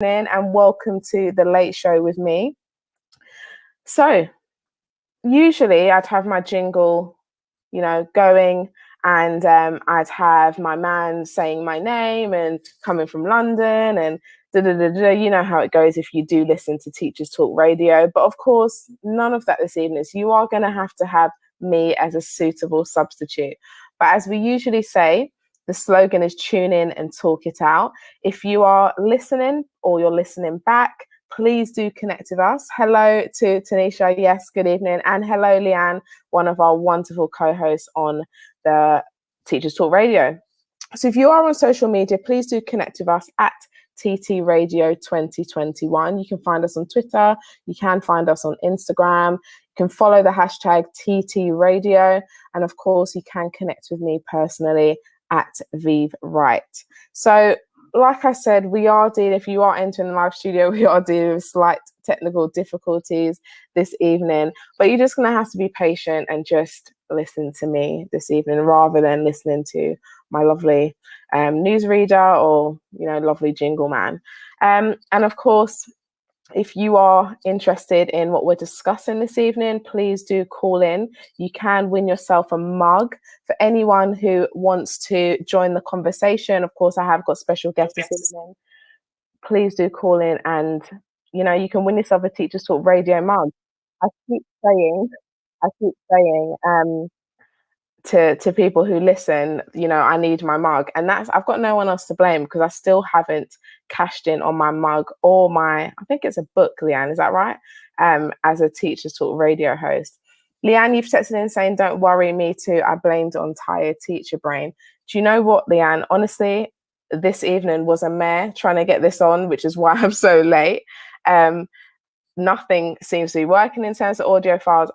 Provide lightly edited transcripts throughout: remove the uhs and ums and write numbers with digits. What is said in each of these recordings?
and welcome to the Late Show with me. So, usually I'd have my jingle, going, and I'd have my man saying my name and coming from London and da da da da. You know how it goes if you do listen to Teachers Talk Radio. But of course, none of that this evening. So you are going to have me as a suitable substitute. But as we usually say, the slogan is tune in and talk it out. If you are listening or you're listening back, please do connect with us. Hello to Tanisha. Yes, good evening. And hello, Leanne, one of our wonderful co-hosts on the Teachers Talk Radio. So if you are on social media, please do connect with us at TT Radio 2021. You can find us on Twitter. You can find us on Instagram. You can follow the hashtag TT Radio. And of course, you can connect with me personally at Vive Wright. So like I said, if you are entering the live studio, we are dealing with slight technical difficulties this evening, but you're just going to have to be patient and just listen to me this evening rather than listening to my lovely newsreader or, lovely jingle man. And of course, if you are interested in what we're discussing this evening, please do call in. You can win yourself a mug. For anyone who wants to join the conversation, of course, I have got special guests this evening. Please do call in and, you can win yourself a Teachers Talk Radio mug. I keep saying, to people who listen, I need my mug, and I've got no one else to blame because I still haven't cashed in on my mug or I think it's a book, Leanne, is that right? As a Teachers Talk Radio host. Leanne, you've texted in saying, don't worry, me too, I blamed on tired teacher brain. Do you know what, Leanne? Honestly, this evening was a mare trying to get this on, which is why I'm so late. Nothing seems to be working in terms of audio files.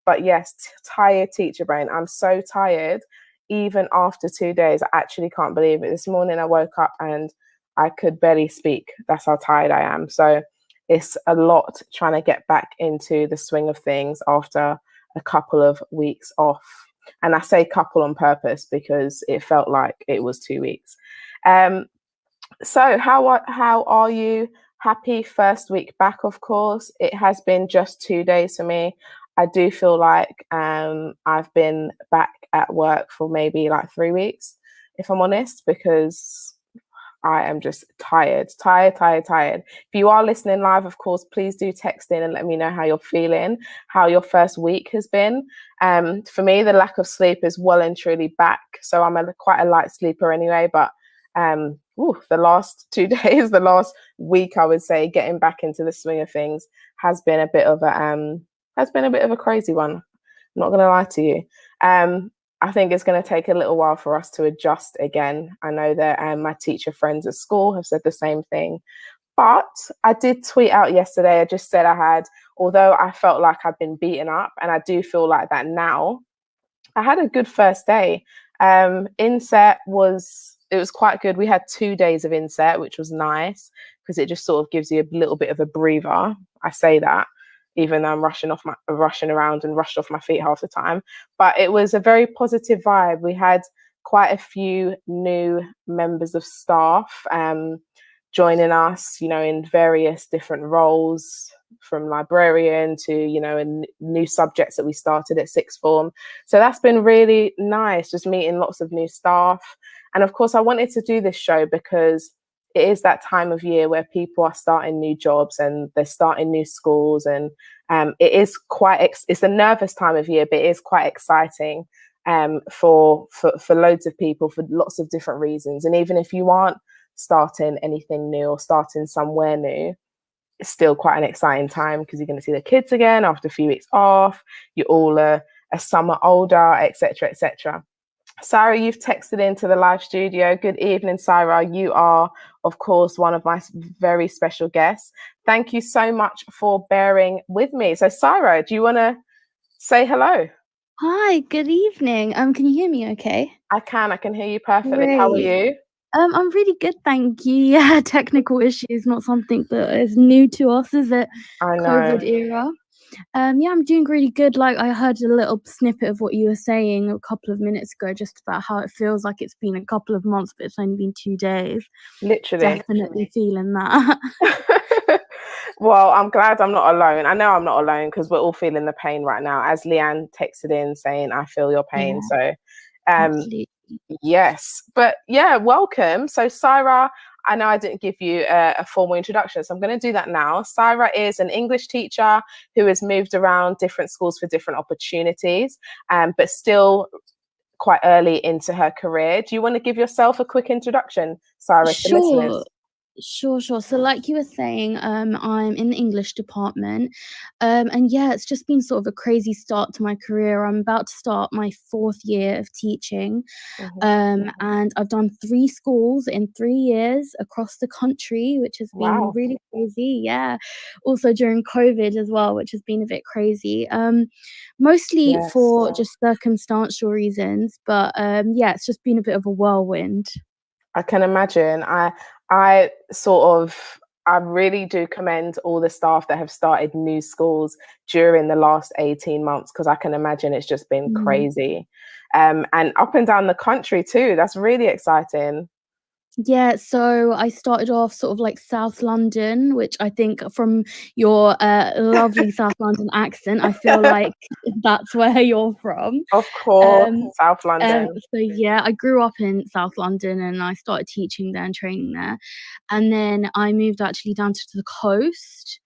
But yes, tired teacher brain. I'm so tired, even after 2 days. I actually can't believe it. This morning I woke up and I could barely speak. That's how tired I am. So it's a lot trying to get back into the swing of things after a couple of weeks off. And I say couple on purpose because it felt like it was 2 weeks. So how are you? Happy first week back, of course. It has been just 2 days for me. I do feel like I've been back at work for maybe like 3 weeks, if I'm honest, because I am just tired. If you are listening live, of course, please do text in and let me know how you're feeling, how your first week has been. For me, the lack of sleep is well and truly back. So I'm quite a light sleeper anyway, but the last 2 days, the last week, I would say, getting back into the swing of things has been a bit of a crazy one. I'm not going to lie to you. I think it's going to take a little while for us to adjust again. I know that my teacher friends at school have said the same thing. But I did tweet out yesterday, I just said although I felt like I'd been beaten up, and I do feel like that now, I had a good first day. Inset was quite good. We had 2 days of inset, which was nice because it just sort of gives you a little bit of a breather. I say that even though I'm rushing around and rushed off my feet half the time. But it was a very positive vibe. We had quite a few new members of staff joining us, in various different roles, from librarian to, in new subjects that we started at sixth form. So that's been really nice, just meeting lots of new staff. And of course, I wanted to do this show because it is that time of year where people are starting new jobs and they're starting new schools, and it's a nervous time of year, but it is quite exciting for loads of people for lots of different reasons. And even if you aren't starting anything new or starting somewhere new, it's still quite an exciting time because you're going to see the kids again after a few weeks off. You're all a summer older, etc., etc. Sarah, you've texted into the live studio. Good evening, Sarah. You are, of course, one of my very special guests. Thank you so much for bearing with me. So, Sarah, do you want to say hello? Hi, good evening. Can you hear me okay? I can hear you perfectly. Great. How are you? I'm really good, thank you. Yeah, technical issues, not something that is new to us, is it? I know. COVID era. Yeah, I'm doing really good. Like, I heard a little snippet of what you were saying a couple of minutes ago, just about how it feels like it's been a couple of months, but it's only been 2 days. Literally. Definitely feeling that. Well, I'm glad I'm not alone. I know I'm not alone because we're all feeling the pain right now. As Leanne texted in saying, I feel your pain. Yeah, So, um, absolutely. yes. But yeah, welcome. So, Syra, I know I didn't give you a formal introduction, so I'm going to do that now. Syra is an English teacher who has moved around different schools for different opportunities, but still quite early into her career. Do you want to give yourself a quick introduction, Syra, to Sure. listeners? Sure. So like you were saying, I'm in the English department. And yeah, it's just been sort of a crazy start to my career. I'm about to start my 4th year of teaching. Mhm. And I've done 3 schools in 3 years across the country, which has been Wow. really crazy. Yeah. Also during COVID as well, which has been a bit crazy. Mostly Yes. for just circumstantial reasons, but yeah, it's just been a bit of a whirlwind. I can imagine. I sort of I really do commend all the staff that have started new schools during the last 18 months because I can imagine it's just been Mm. crazy. And up and down the country too. That's really exciting. Yeah, so I started off sort of like South London, which I think from your lovely South London accent, I feel like that's where you're from. Of course, Um, South London. so yeah, I grew up in South London and I started teaching there and training there. And then I moved actually down to the coast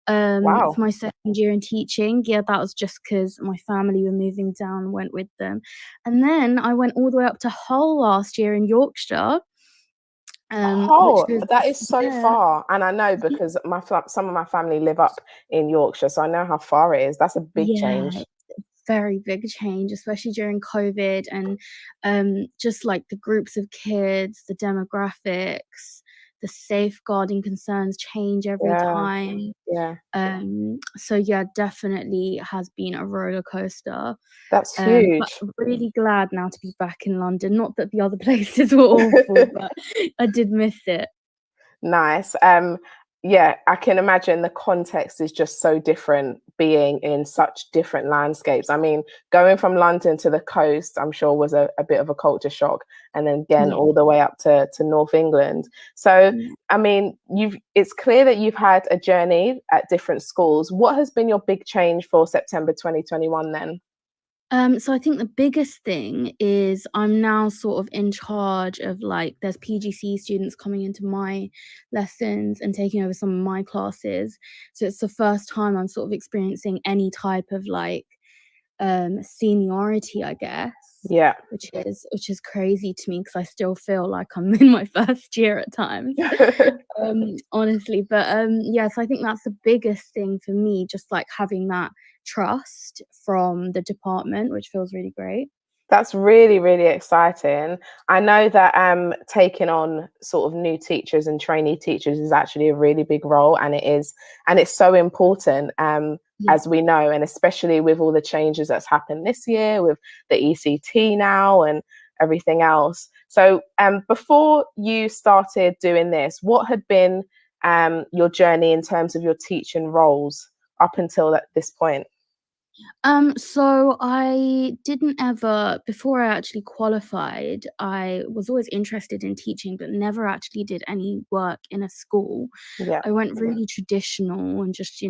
Wow. for my 2nd year in teaching. Yeah, that was just because my family were moving down, went with them. And then I went all the way up to Hull last year in Yorkshire. Which Oh, was that is so yeah, far. And I know ye because some of my family live up in Yorkshire, so I know how far it is. That's a big yeah, change. very big change, especially during COVID and, just, like, the groups of kids, the demographics, the safeguarding concerns change every Yeah, time. yeah. So yeah, definitely has been a roller coaster, That's but huge. I'm really glad now to be back in London. Not that the other places were awful, but I did miss it. Nice. Yeah, I can imagine the context is just so different being in such different landscapes. I mean, going from London to the coast, I'm sure was a bit of a culture shock, and then again Yeah, all the way up to North England. So, yeah. I mean, it's clear that you've had a journey at different schools. What has been your big change for September 2021 then? So I think the biggest thing is I'm now sort of in charge of like there's PGC students coming into my lessons and taking over some of my classes. So it's the first time I'm sort of experiencing any type of like seniority, I guess, Yeah. which is crazy to me because I still feel like I'm in my first year at times. Honestly, but yeah, so I think that's the biggest thing for me, just like having that trust from the department, which feels really great. That's really, really exciting. I know that taking on sort of new teachers and trainee teachers is actually a really big role, and it's so important, Yeah. as we know, and especially with all the changes that's happened this year with the ECT now and everything else. So, before you started doing this, what had been your journey in terms of your teaching roles up until this point? So I didn't ever before I actually qualified, I was always interested in teaching, but never actually did any work in a school. Yeah. I went really traditional and just,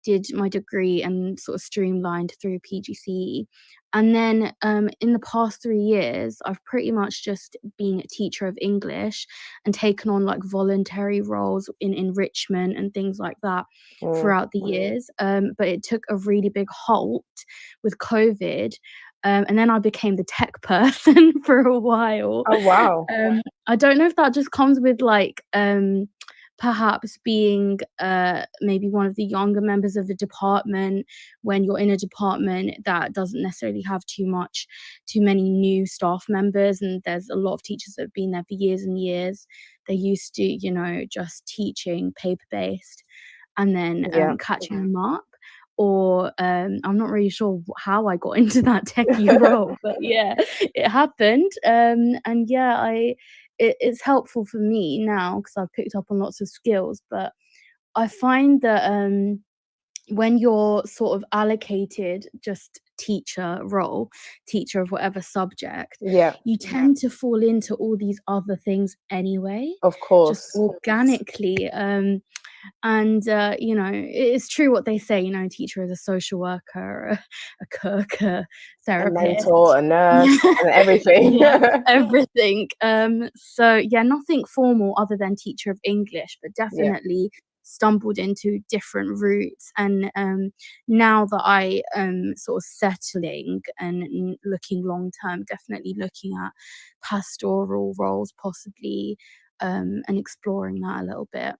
did my degree and sort of streamlined through PGCE. And then in the past 3 years, I've pretty much just been a teacher of English and taken on like voluntary roles in enrichment and things like that Mm. throughout the years. But it took a really big halt with COVID. And then I became the tech person for a while. Oh, wow. I don't know if that just comes with like perhaps being maybe one of the younger members of the department when you're in a department that doesn't necessarily have too many new staff members, and there's a lot of teachers that have been there for years and years. They're used to just teaching paper based and then Yeah. catching them up. Or I'm not really sure how I got into that techie role, but yeah, it happened. And yeah, it's helpful for me now because I've picked up on lots of skills. But I find that when you're sort of allocated just teacher of whatever subject, Yeah, you tend to fall into all these other things anyway, of just course. organically. And you know, it's true what they say, you know, a teacher is a social worker, a cook, a A therapist. mentor, a nurse, Yeah. and everything. Yeah, everything. So yeah, nothing formal other than teacher of English, but Yeah, definitely stumbled into different routes. And now that I am sort of settling and looking long term, definitely looking at pastoral roles possibly, and exploring that a little bit.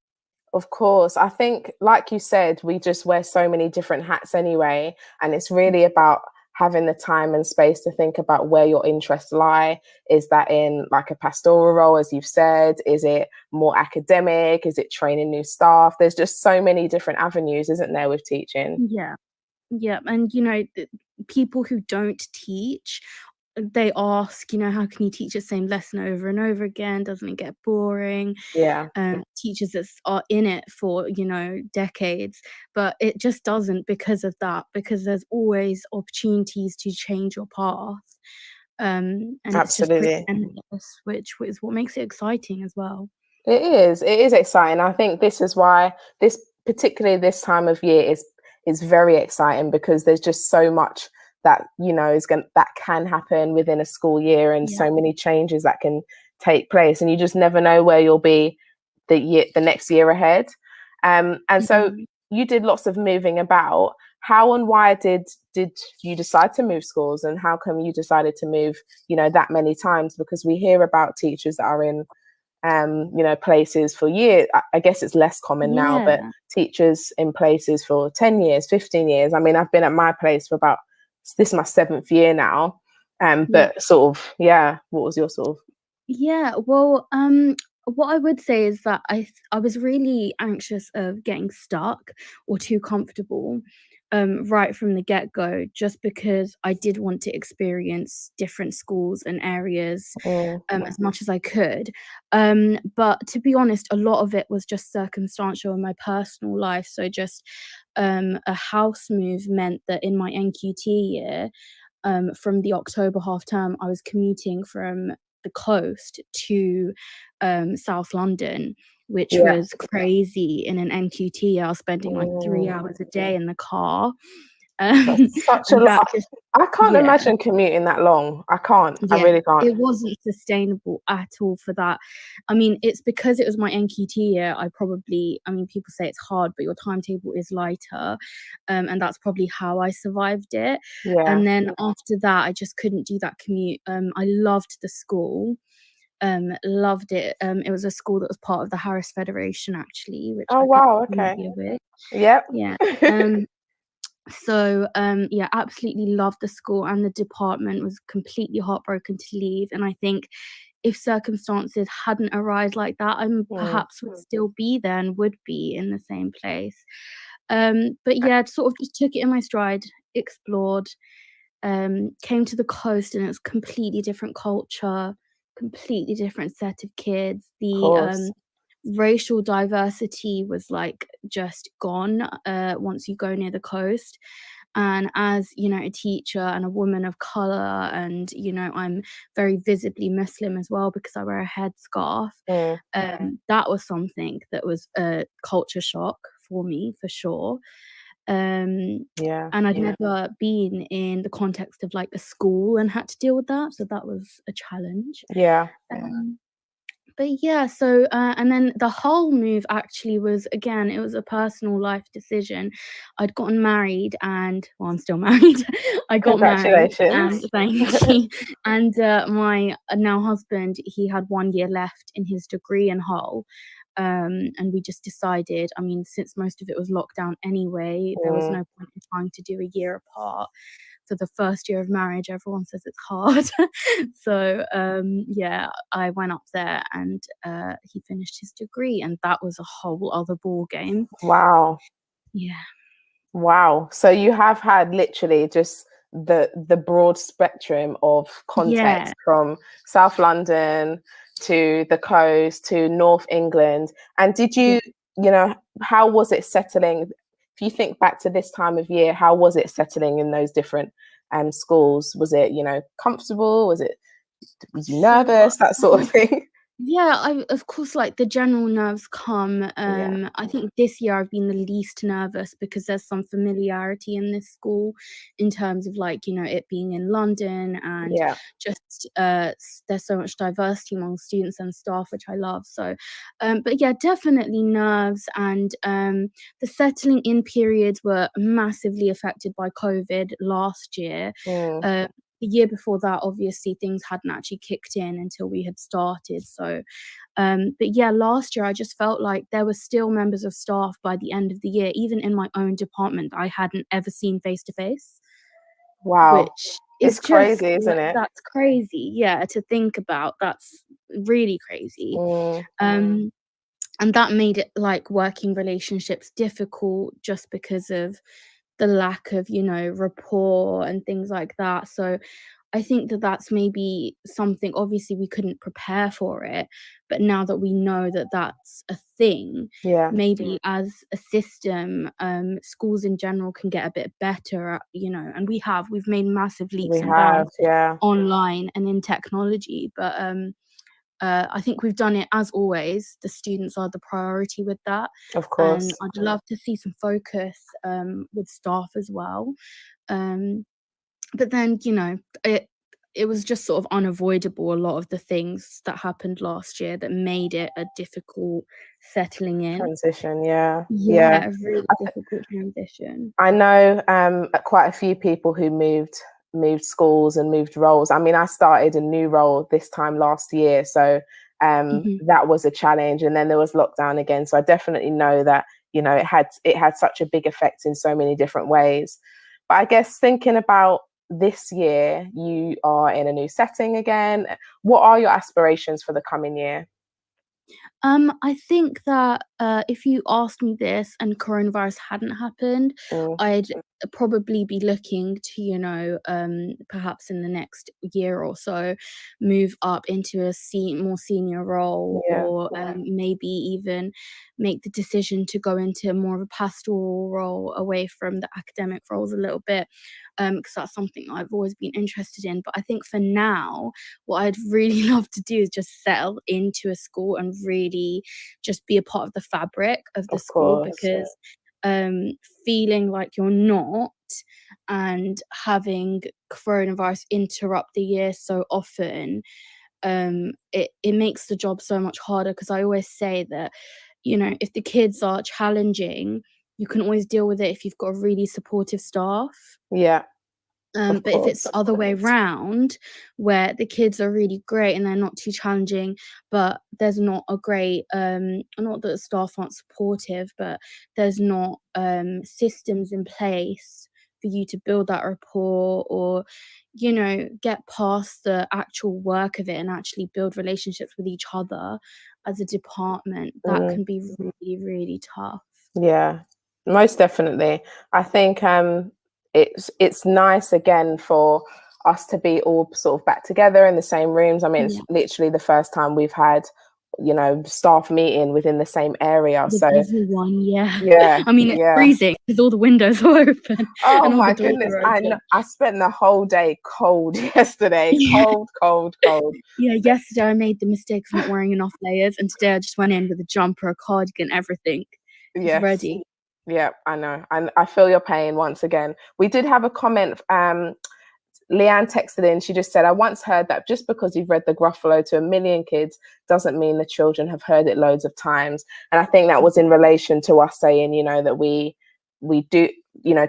of course. I think, like you said, we just wear so many different hats anyway. And it's really about having the time and space to think about where your interests lie. Is that in like a pastoral role, as you've said? Is it more academic? Is it training new staff? There's just so many different avenues, isn't there, with teaching? Yeah. Yeah, and you know, people who don't teach, they ask, you know, how can you teach the same lesson over and over again? Doesn't it get boring? Yeah, Teachers that are in it for, you know, decades, but it just doesn't because of that, because there's always opportunities to change your path. And it's just pretty absolutely. endless, which is what makes it exciting as well. It is. It is exciting. I think this is why particularly this time of year is very exciting, because there's just so much that that can happen within a school year, and Yeah. so many changes that can take place, and you just never know where you'll be the next year ahead. And so Mhm. you did lots of moving about. How and why did you decide to move schools, and how come you decided to move, that many times? Because we hear about teachers that are in places for years. I guess it's less common now, but Yeah. teachers in places for 10 years, 15 years. I mean, I've been at my place for this is my 7th year now. Yeah. But sort of, yeah, what was your sort of, Yeah, well, what I would say is that I was really anxious of getting stuck or too comfortable, right from the get-go, just because I did want to experience different schools and areas, mm, as much as I could. But to be honest, a lot of it was just circumstantial in my personal life. So just a house move meant that in my NQT year, from the October half term, I was commuting from the coast to South London, which yeah, was crazy in an NQT. I was spending like 3 mm, hours a day in the car. that's such a And that lot. just, I can't yeah. imagine commuting that long. I can't. I Yeah, really can't. it wasn't sustainable at all for that. I mean, it's because it was my NQT year, I mean, people say it's hard, but your timetable is lighter, and that's probably how I survived it. Yeah. And then after that, I just couldn't do that commute. I loved the school, loved it. It was a school that was part of the Harris Federation actually, which Oh I don't wow. know if Okay. you're familiar with. Yep. Yeah, so, yeah, absolutely loved the school, and the department, was completely heartbroken to leave, and I think if circumstances hadn't arisen like that, I Mm, perhaps would still be there and would be in the same place. But yeah, sort of just took it in my stride, explored, came to the coast, and it's completely different culture, completely different set of kids. of The, course. racial diversity was, like, just gone, once you go near the coast, and as, you know, a teacher and a woman of color, and, you know, I'm very visibly Muslim as well because I wear a headscarf, Mm, that was something that was a culture shock for me, for sure. Um, yeah. and I'd never been in the context of, like, a school and had to deal with that, so that was a challenge. Yeah. Um but yeah, so, and then the whole move actually was, again, it was a personal life decision. I'd gotten married and, well, I'm still married. I got married, and Congratulations. thank you. And, my now husband, he had 1 year left in his degree in Hull. And we just decided, I mean, since most of it was lockdown anyway, there was Mm, no point in trying to do a year apart. For the first year of marriage, everyone says it's hard. So, yeah, I went up there, and he finished his degree, and that was a whole other ball game. wow. Yeah. Wow. So you have had literally just the broad spectrum of Yeah. context, from South London to the coast to North England. And did Yeah. how was it settling? If if you think back to this time of year, how was it settling in those different schools? Was it, comfortable? Was you Sure. nervous? That sort of thing? Yeah, of course, like, the general nerves come. Yeah, I think this year I've been the least nervous because there's some familiarity in this school in terms of, like, it being in London, and yeah, just, there's so much diversity among students and staff, which I love. So, but yeah, definitely nerves, and, the settling in periods were massively affected by COVID last year. mm, Uh, the year before that, obviously, things hadn't actually kicked in until we had started. So, but yeah, last year I just felt like there were still members of staff by the end of the year, even in my own department, that I hadn't ever seen face to face, wow, which it's is just crazy, isn't like, it? that's crazy. Yeah, to think about. That's really crazy. Mm, Um, and that made it, like, working relationships difficult just because of the lack of, rapport and things like that. So I think that that's maybe something, obviously we couldn't prepare for it, but now that we know that that's a thing, yeah, maybe as a system, schools in general can get a bit better at, and we've made massive we leaps and have, bounds yeah, online and in technology, but I think we've done it as always. The students are the priority with that, of and course. I'd love to see some focus with staff as well. Um, but then, it was just sort of unavoidable, a lot of the things that happened last year that made it a difficult settling in. Transition, yeah, yeah. Yeah, a really I, difficult transition. I know quite a few people who moved schools and moved roles. I mean, I started a new role this time last year, so Mhm. that was a challenge. And then there was lockdown again, so I definitely know that it had such a big effect in so many different ways. But I guess thinking about this year, you are in a new setting again. What are your aspirations for the coming year? I think that, if you asked me this and coronavirus hadn't happened, Mm, I'd probably be looking to, perhaps in the next year or so, move up into a more senior role, yeah, or maybe even make the decision to go into more of a pastoral role away from the academic roles a little bit, because that's something I've always been interested in. But I think for now, what I'd really love to do is just settle into a school and really just be a part of the fabric of the of school, course. because feeling like you're not, and having coronavirus interrupt the year so often, it makes the job so much harder, because I always say that, if the kids are challenging, you can always deal with it if you've got a really supportive staff. Yeah, of But if it's course. the other way round, where the kids are really great and they're not too challenging, but there's not a great, not that staff aren't supportive, but there's not systems in place for you to build that rapport, or, get past the actual work of it and actually build relationships with each other as a department, that Mm. can be really, really tough. Yeah, most definitely. I think it's nice again for us to be all sort of back together in the same rooms. I mean, it's Yeah. literally the first time we've had, staff meeting within the same area. With So everyone, yeah. yeah, I mean, it's yeah. freezing because all the windows are open Oh and all the my doors goodness. are I know, open. I spent the whole day cold yesterday. Yeah. Cold, cold, cold. Yeah, yesterday I made the mistake of not wearing enough layers, and today I just went in with a jumper, a cardigan, everything, just Yes. ready. Yeah, I know. And I feel your pain once again. We did have a comment. Leanne texted in, she just said, I once heard that just because you've read the Gruffalo to a million kids doesn't mean the children have heard it loads of times. And I think that was in relation to us saying, that we do,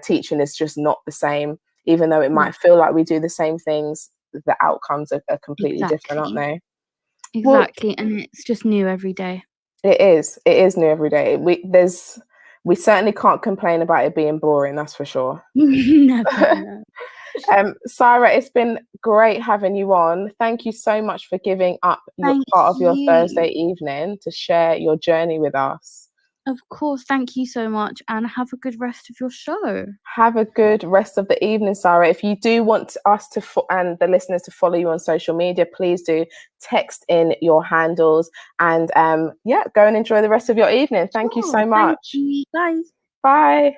teaching is just not the same, even though it Yeah, might feel like we do the same things, the outcomes are completely different, aren't exactly. they? Well, Exactly, and it's just new every day. it is. It is new every day. We certainly can't complain about it being boring, that's for sure. Never, no. Sarah, it's been great having you on. Thank you so much for giving up your Thank part of your Thursday you. evening to share your journey with us. Of course, thank you so much, and have a good rest of your show. Have a good rest of the evening, Sarah. If you do want us and the listeners to follow you on social media, please do text in your handles and yeah, go and enjoy the rest of your evening. Thank you Sure, so thank much. you. Bye. Bye.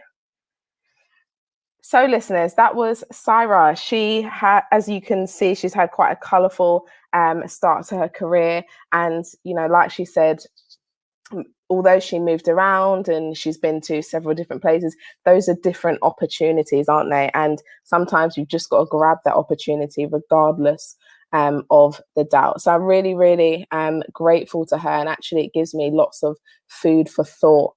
So, listeners, that was Syra. She had, as you can see, she's had quite a colourful start to her career. And, you know, like she said, although she moved around and she's been to several different places, those are different opportunities, aren't they? And sometimes you've just got to grab that opportunity regardless of the doubt. So I'm really, really grateful to her. And actually, it gives me lots of food for thought.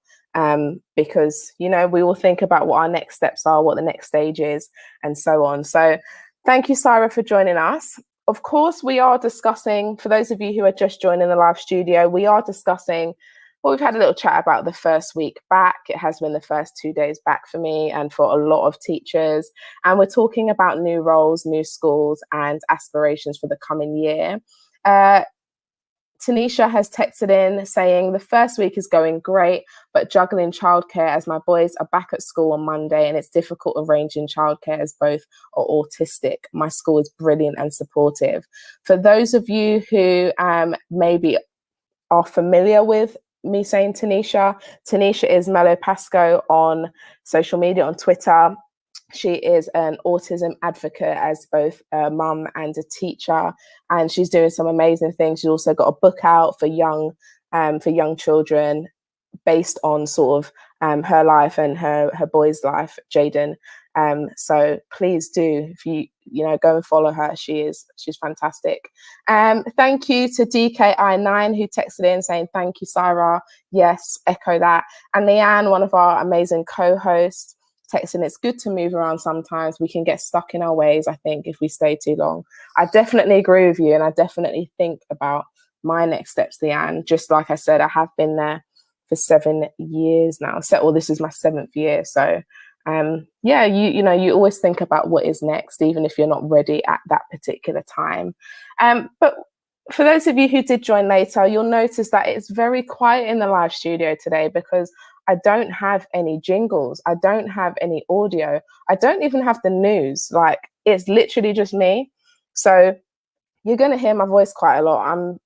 Because, you know, we will think about what our next steps are, what the next stage is, and so on. So thank you, Syra, for joining us. Of course, we are discussing, for those of you who are just joining the live studio, we are discussing, well, we've had a little chat about the first week back. It has been the first 2 days back for me and for a lot of teachers. And we're talking about new roles, new schools, and aspirations for the coming year. Tanisha has texted in saying the first week is going great, but juggling childcare as my boys are back at school on Monday and it's difficult arranging childcare as both are autistic. My school is brilliant and supportive. For those of you who maybe are familiar with me saying Tanisha is Mellow Pasco on social media, on Twitter. She is an autism advocate as both a mum and a teacher, and she's doing some amazing things. She's also got a book out for young children based on sort of her life and her boy's life, Jaden. So please do, if you know, go and follow her. She's fantastic. Thank you to DKI9 who texted in saying thank you, Syra. Yes, echo that. And Leanne, one of our amazing co-hosts, texting, it's good to move around sometimes. We can get stuck in our ways, I think, if we stay too long. I definitely agree with you, and I definitely think about my next steps, Leanne. Just like I said, I have been there for 7 years now. So, well, this is my 7th year. So, yeah, you know, you always think about what is next, even if you're not ready at that particular time. But for those of you who did join later, you'll notice that it's very quiet in the live studio today because I don't have any jingles. I don't have any audio. I don't even have the news. Like, it's literally just me. So you're going to hear my voice quite a lot. I'm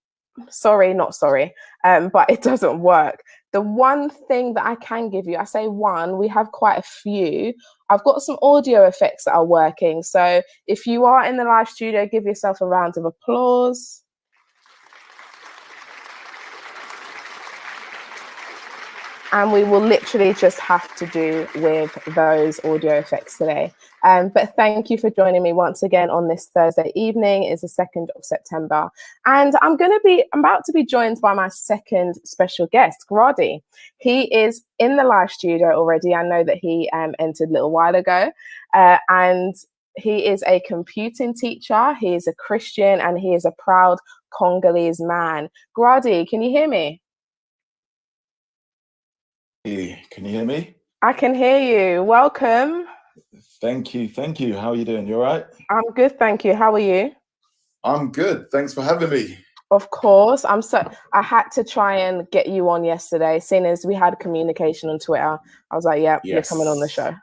sorry, not sorry, but it doesn't work. The one thing that I can give you, I say one, we have quite a few. I've got some audio effects that are working. So if you are in the live studio, give yourself a round of applause. And we will literally just have to do with those audio effects today. But thank you for joining me once again on this Thursday evening. It's the 2nd of September. And I'm about to be joined by my second special guest, Grady. He is in the live studio already. I know that he entered a little while ago. And he is a computing teacher. He is a Christian and he is a proud Congolese man. Grady, can you hear me? Hey, can you hear me? I can hear you. Welcome. Thank you. How are you doing? You all right? I'm good, thank you. How are you? I'm good. Thanks for having me. Of course. I had to try and get you on yesterday, seeing as we had communication on Twitter. I was like, yeah, You're coming on the show.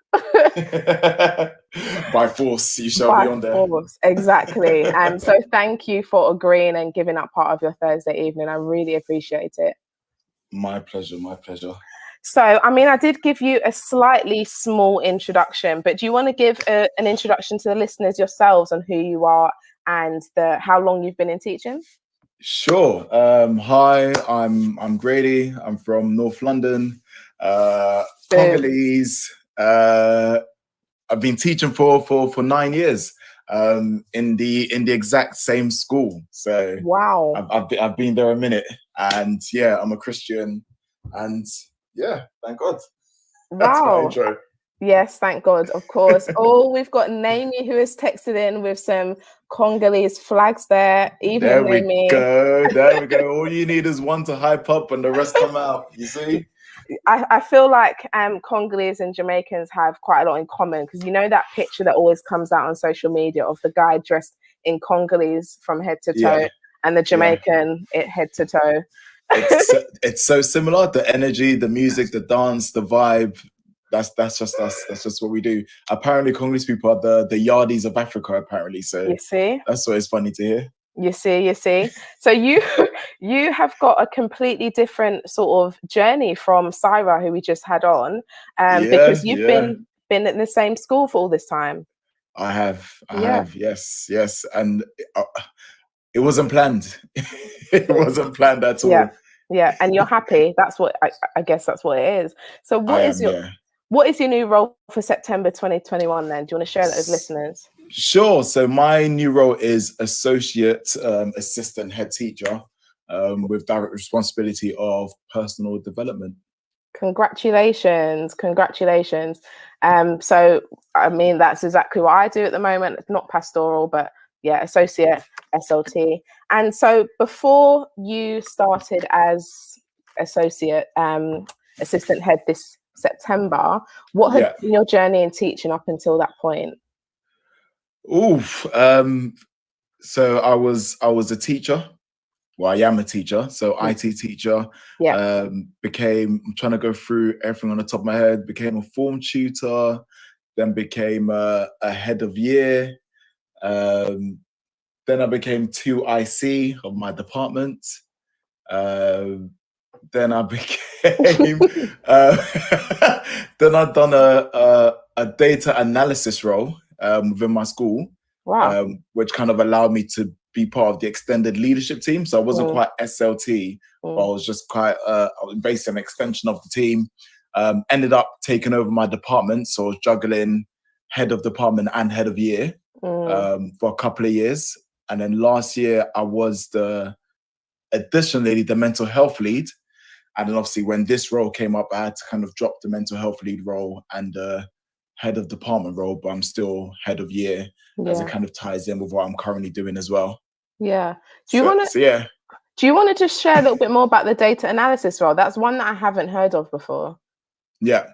By force, you shall be on there. By force, exactly. And so thank you for agreeing and giving up part of your Thursday evening. I really appreciate it. My pleasure. So, I mean, I did give you a slightly small introduction, but do you want to give an introduction to the listeners yourselves on who you are and how long you've been in teaching? Sure. Hi, I'm Grady. I'm from North London, Congolese. I've been teaching for 9 years in the exact same school. So wow, I've been there a minute, and yeah, I'm a Christian, and yeah, thank God. That's my intro. Yes, thank God, of course. Oh, we've got Naomi who has texted in with some Congolese flags there. There we go. All you need is one to hype up and the rest come out, you see? I feel like Congolese and Jamaicans have quite a lot in common, because you know that picture that always comes out on social media of the guy dressed in Congolese from head to toe and the Jamaican head to toe. It's so similar. The energy, the music, the dance, the vibe. That's just us. That's just what we do. Apparently, Congolese people are the yardies of Africa. Apparently, so you see, that's what it's funny to hear. You see. So you have got a completely different sort of journey from Syra, who we just had on, because you've been in the same school for all this time. I have, Yeah. yes, and it wasn't planned. It wasn't planned at Yeah. all. Yeah. And you're happy. That's what I guess that's what it is. So I am, yeah. what is your new role for September 2021 then? Do you want to share that with listeners? Sure. So my new role is associate assistant head teacher with direct responsibility of personal development. Congratulations. So I mean, that's exactly what I do at the moment. It's not pastoral, but yeah, associate SLT. And so before you started as associate assistant head this September, what had been your journey in teaching up until that point? Oof. So I was a teacher. Well, I am a teacher, so IT teacher. Yeah. I'm trying to go through everything on the top of my head, became a form tutor, then became a head of year. Then I became 2 IC of my department. Then I became, then I've done a data analysis role within my school. Wow. Which kind of allowed me to be part of the extended leadership team. So I wasn't quite SLT, but I was just quite I was basically an extension of the team. Ended up taking over my department, so I was juggling head of department and head of year for a couple of years. And then last year I was additionally the mental health lead. And then obviously when this role came up, I had to kind of drop the mental health lead role and head of department role, but I'm still head of year as it kind of ties in with what I'm currently doing as well. Yeah. Do you want to just share a little bit more about the data analysis role? That's one that I haven't heard of before. Yeah.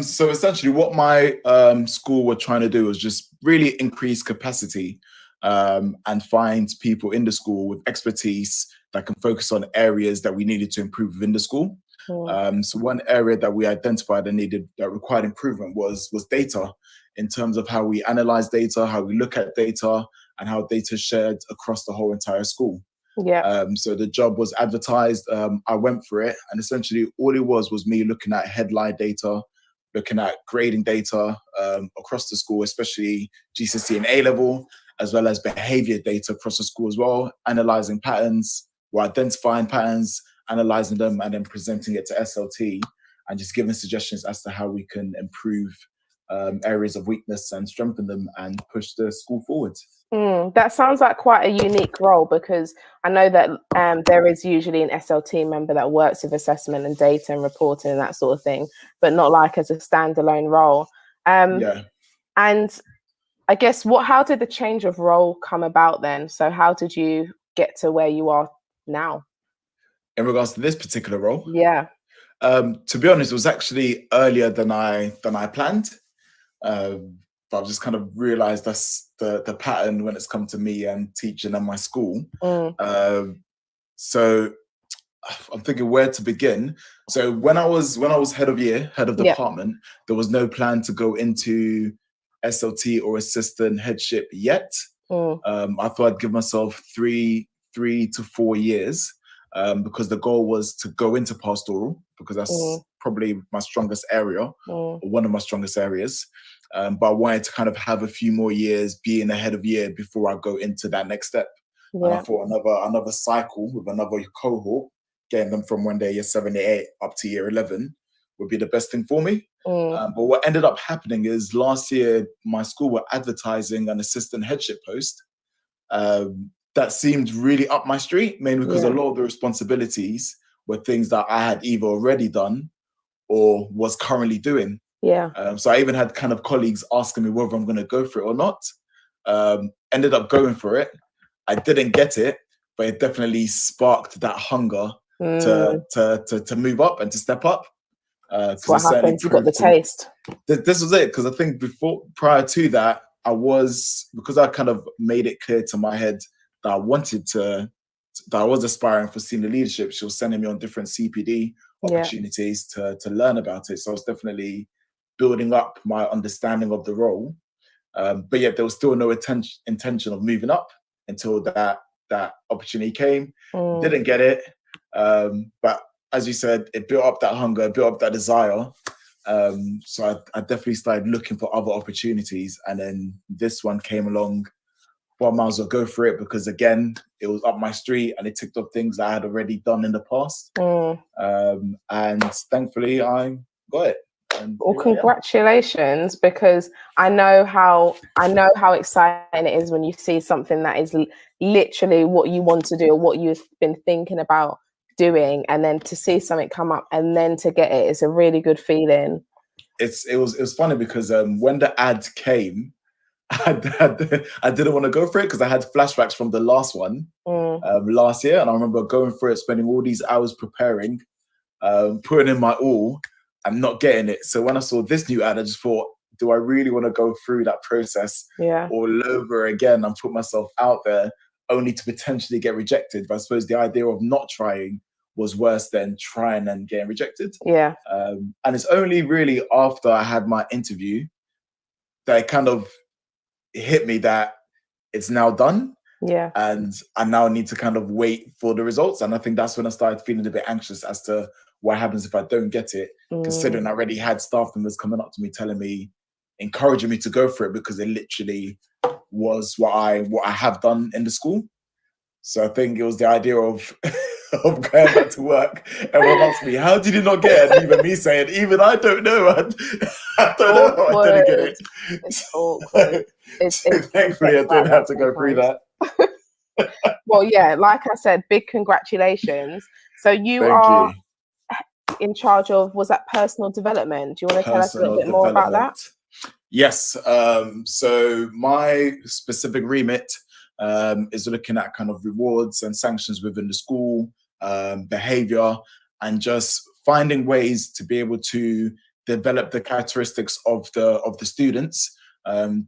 So essentially what my school were trying to do was just really increase capacity and find people in the school with expertise that can focus on areas that we needed to improve within the school. So one area that we identified that required improvement was data, in terms of how we analyze data, how we look at data, and how data is shared across the whole entire school. Yeah. So the job was advertised. I went for it, and essentially all it was me looking at headline data, looking at grading data across the school, especially GCSE and A level, as well as behavior data across the school as well, analyzing patterns, or identifying patterns, analyzing them, and then presenting it to SLT, and just giving suggestions as to how we can improve areas of weakness and strengthen them and push the school forward. That sounds like quite a unique role, because I know that there is usually an SLT member that works with assessment and data and reporting and that sort of thing, but not like as a standalone role. And I guess how did the change of role come about then? So how did you get to where you are now? In regards to this particular role? Yeah. To be honest, it was actually earlier than I planned. But I've just kind of realized that's the pattern when it's come to me and teaching and my school. So I'm thinking where to begin. So when I was head of year, head of department, there was no plan to go into SLT or assistant headship yet. I thought I'd give myself 3 to 4 years because the goal was to go into pastoral, because that's probably my strongest area, or one of my strongest areas. But I wanted to kind of have a few more years being a head of year before I go into that next step. And I thought another cycle with another cohort, getting them from when they're year 7, year 8 up to year 11 would be the best thing for me. But what ended up happening is last year, my school were advertising an assistant headship post that seemed really up my street, mainly because a lot of the responsibilities were things that I had either already done or was currently doing. So I even had kind of colleagues asking me whether I'm going to go for it or not. Ended up going for it. I didn't get it, but it definitely sparked that hunger to move up and to step up. That's what happens. You got the taste. This was it, because I think prior to that, because I kind of made it clear to my head that I was aspiring for senior leadership. She was sending me on different CPD opportunities to learn about it. So I was definitely building up my understanding of the role. But yet there was still no intention of moving up until that opportunity came. Didn't get it. But as you said, it built up that hunger, built up that desire. So I definitely started looking for other opportunities, and then this one came along. Well, I might as well go for it because again, it was up my street and it ticked off things I had already done in the past. And thankfully, I got it. Well, congratulations, because I know how exciting it is when you see something that is literally what you want to do or what you've been thinking about doing, and then to see something come up and then to get it is a really good feeling. It was funny because when the ad came, I didn't want to go for it because I had flashbacks from the last one last year, and I remember going for it, spending all these hours preparing, putting in my all, and not getting it. So when I saw this new ad, I just thought, do I really want to go through that process all over again and put myself out there only to potentially get rejected? But I suppose the idea of not trying was worse than trying and getting rejected. And it's only really after I had my interview that it kind of hit me that it's now done. And I now need to kind of wait for the results. And I think that's when I started feeling a bit anxious as to what happens if I don't get it, considering I already had staff members coming up to me telling me, encouraging me to go for it because it literally was what I have done in the school. So I think it was the idea of going back to work. Everyone asked me, how did you not get it? And even me saying, even I don't know. I don't know how I didn't get it. It's awkward. So thankfully, I didn't have to go through that. Well, yeah, like I said, big congratulations. So you are in charge of, was that personal development? Do you want to tell us a little bit more about that? Yes. So my specific remit is looking at kind of rewards and sanctions within the school, behavior, and just finding ways to be able to develop the characteristics of the students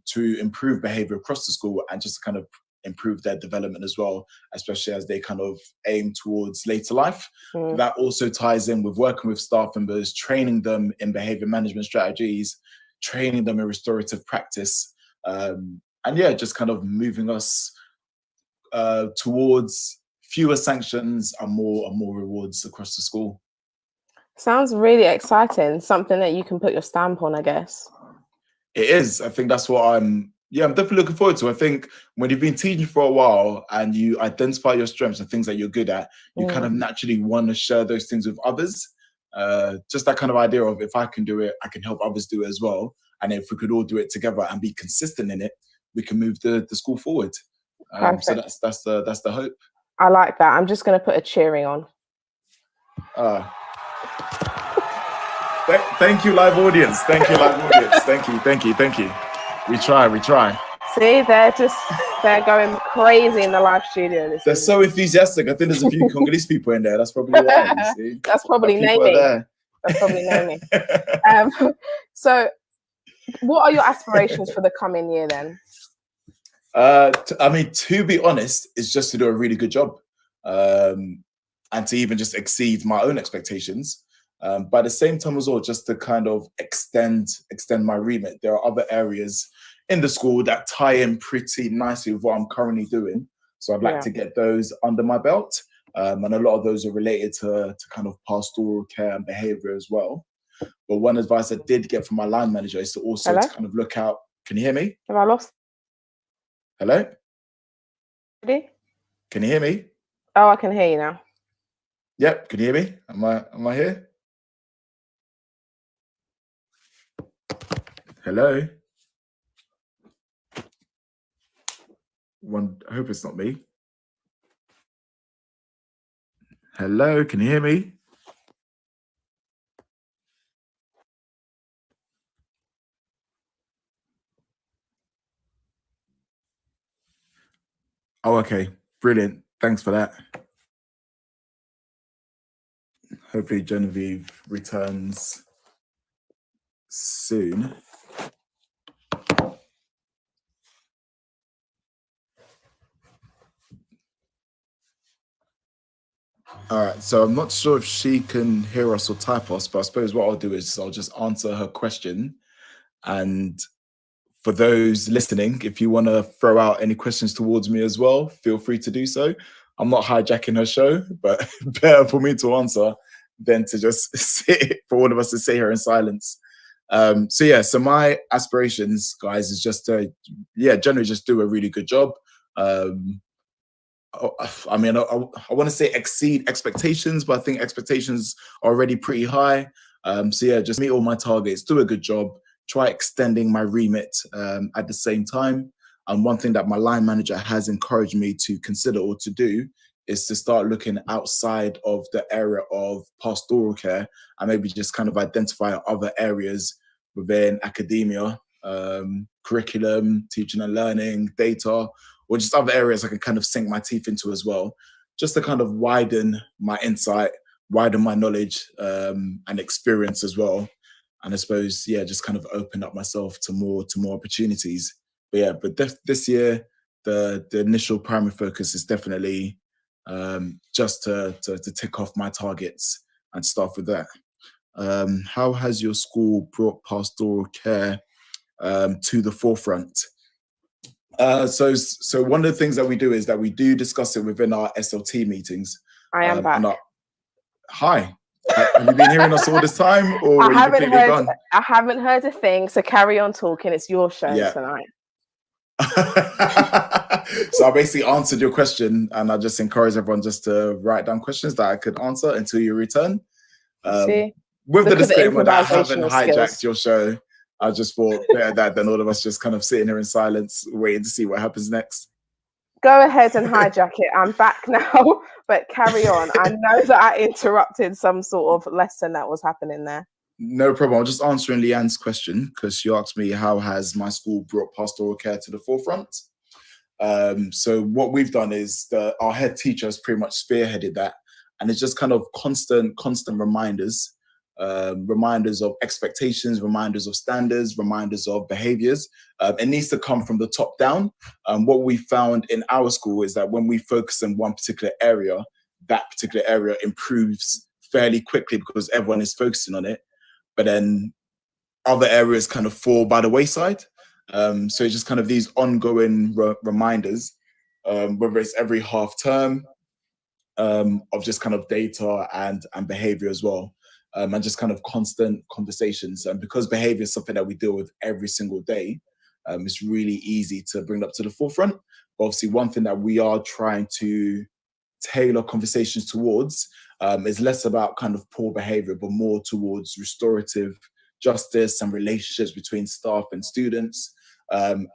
to improve behavior across the school and just kind of improve their development as well, especially as they kind of aim towards later life. That also ties in with working with staff members, training them in behavior management strategies, training them in restorative practice, and yeah, just kind of moving us towards fewer sanctions and more rewards across the school. Sounds really exciting. Something that you can put your stamp on, I guess. It is. I think that's what I'm definitely looking forward to. I think when you've been teaching for a while and you identify your strengths and things that you're good at, you kind of naturally want to share those things with others. Just that kind of idea of, if I can do it, I can help others do it as well. And if we could all do it together and be consistent in it, we can move the school forward. So that's the hope. I like that. I'm just going to put a cheering on. Thank you, live audience. Thank you, live audience. Thank you. We try. See, they're going crazy in the live studio. They're so enthusiastic. I think there's a few Congolese people in there. That's probably why. You see? That's probably naming. That's probably naming. So, what are your aspirations for the coming year then? To be honest, it's just to do a really good job, and to even just exceed my own expectations. But at the same time as well, just to kind of extend my remit. There are other areas in the school that tie in pretty nicely with what I'm currently doing. So I'd like to get those under my belt. And a lot of those are related to kind of pastoral care and behavior as well. But one advice I did get from my line manager is to also to kind of look out. Can you hear me? Have I lost? Hello? Ready? Can you hear me? Oh, I can hear you now. Yep. Can you hear me? Am I here? Hello? I hope it's not me. Hello, can you hear me? Oh, okay. Brilliant. Thanks for that. Hopefully Genevieve returns soon. All right, so I'm not sure if she can hear us or type us, but I suppose what I'll do is I'll just answer her question. And for those listening, if you want to throw out any questions towards me as well, feel free to do so. I'm not hijacking her show, but better for me to answer than to just sit for all of us to sit here in silence. So yeah, so my aspirations, guys, is just to, generally just do a really good job. I mean, I want to say exceed expectations, but I think expectations are already pretty high. So yeah, just meet all my targets, do a good job, try extending my remit at the same time. And one thing that my line manager has encouraged me to consider or to do is to start looking outside of the area of pastoral care and maybe just kind of identify other areas within academia, curriculum, teaching and learning, data, or just other areas I can kind of sink my teeth into as well, just to kind of widen my insight, widen my knowledge and experience as well. And I suppose, just kind of open up myself to more opportunities. But this year, the initial primary focus is definitely just to tick off my targets and start with that. How has your school brought pastoral care to the forefront? So one of the things that we do is that we do discuss it within our SLT meetings. I am back. Hi. Have you been hearing us all this time, or were you completely gone? I haven't heard a thing, so carry on talking. It's your show tonight. So I basically answered your question, and I just encourage everyone just to write down questions that I could answer until you return. With the disclaimer that I haven't hijacked your show, I just thought better that than all of us just kind of sitting here in silence, waiting to see what happens next. Go ahead and hijack it. I'm back now, but carry on. I know that I interrupted some sort of lesson that was happening there. No problem. I'm just answering Leanne's question because she asked me, how has my school brought pastoral care to the forefront? So what we've done is our head teacher has pretty much spearheaded that. And it's just kind of constant reminders, reminders of expectations, reminders of standards, reminders of behaviors. It needs to come from the top down. What we found in our school is that when we focus on one particular area, that particular area improves fairly quickly because everyone is focusing on it. But then other areas kind of fall by the wayside. So it's just kind of these ongoing reminders, whether it's every half term, of just kind of data and behavior as well. And just kind of constant conversations. And because behavior is something that we deal with every single day, it's really easy to bring it up to the forefront. But obviously, one thing that we are trying to tailor conversations towards is less about kind of poor behavior, but more towards restorative justice and relationships between staff and students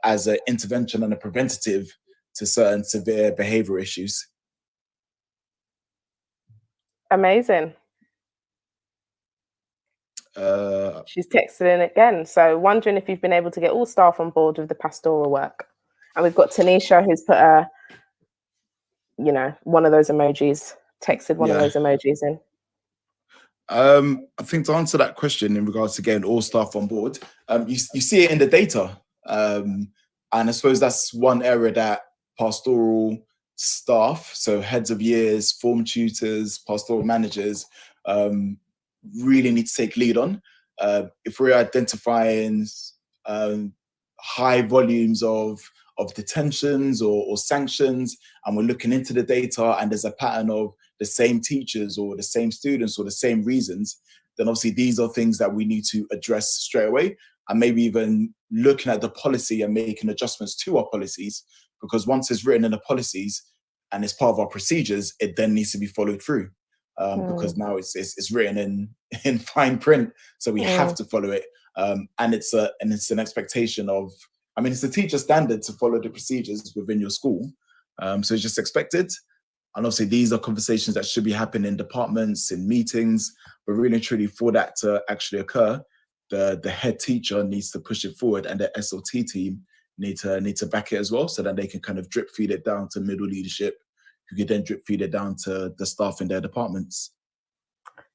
as an intervention and a preventative to certain severe behavior issues. Amazing. She's texted in again. So wondering if you've been able to get all staff on board with the pastoral work. And we've got Tanisha who's put one of those emojis, texted one of those emojis in. I think to answer that question in regards to getting all staff on board, you see it in the data. And I suppose that's one area that pastoral staff, so heads of years, form tutors, pastoral managers, really need to take lead on. If we're identifying high volumes of detentions or sanctions, and we're looking into the data and there's a pattern of the same teachers or the same students or the same reasons, then obviously these are things that we need to address straight away, and maybe even looking at the policy and making adjustments to our policies, because once it's written in the policies and it's part of our procedures, it then needs to be followed through. Because now it's written in fine print, so we have to follow it, and it's an expectation of, I mean, it's a teacher standard to follow the procedures within your school, so it's just expected. And obviously these are conversations that should be happening in departments, in meetings, but really and truly for that to actually occur, the head teacher needs to push it forward, and the SLT team need to back it as well, so that they can kind of drip feed it down to middle leadership, who could then drip feed it down to the staff in their departments.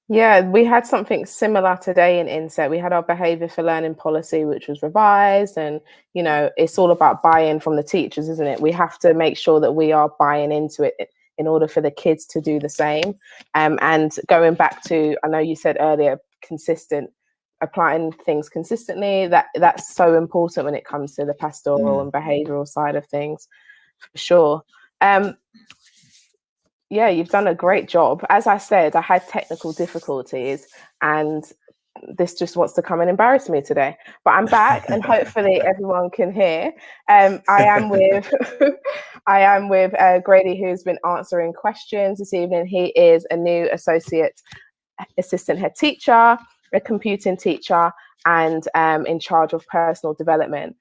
Yeah, we had something similar today in Inset. We had our behaviour for learning policy, which was revised, and it's all about buy-in from the teachers, isn't it? We have to make sure that we are buying into it in order for the kids to do the same. And going back to, I know you said earlier, applying things consistently, that's so important when it comes to the pastoral and behavioural side of things, for sure. Yeah, you've done a great job. As I said, I had technical difficulties, and this just wants to come and embarrass me today. But I'm back, and hopefully everyone can hear. I am with I am with Grady, who's been answering questions this evening. He is a new associate assistant head teacher, a computing teacher, and in charge of personal development.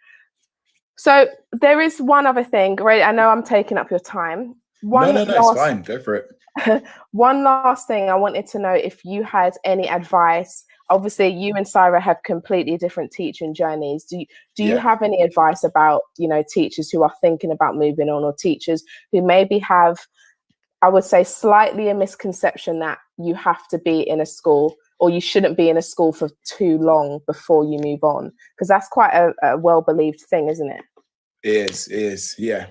So there is one other thing, Grady. I know I'm taking up your time. No, it's fine. Go for it. One last thing, I wanted to know if you had any advice. Obviously, you and Syra have completely different teaching journeys. Do you have any advice about, teachers who are thinking about moving on, or teachers who maybe have, I would say, slightly a misconception that you have to be in a school, or you shouldn't be in a school for too long before you move on? Because that's quite a well-believed thing, isn't it? It is. Yeah.